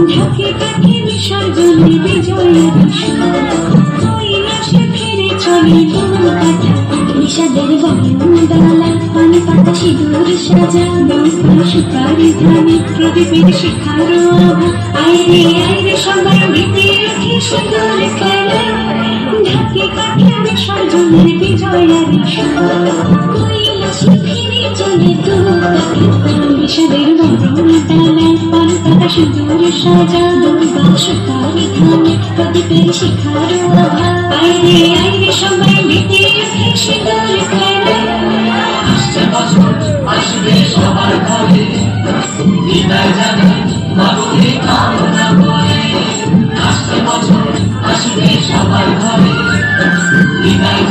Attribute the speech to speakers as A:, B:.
A: ঢাকে কাঠে বিসর্জনে বিজয়ের কৈলাসে ফিরে চলে কাঠা বিষাদের বরণডালা পানি পাতা সিঁদুর সাজা নৌকা সুপারি ধানে প্রদীপের শিখারো আভা আইরে সবাই মেতে উঠে সিঁদুর খেলা ঢাকে কাঠে বিসর্জনের বিজয়ের কৈলাসে ফিরে চলে বিষাদের বরণডালা পানি পাতা সিঁদুর সাজা নৌকা সুপারি ধানে প্রদীপের শিখারো আভা আইরে সবাই মেতে উঠে সিঁদুর খেলা
B: আসছে বছর আসবে সবার ঘরে বিদায় জানাই মাগোরে কামনা করে আসছে বছর আসবে সবার ঘরে বিদায়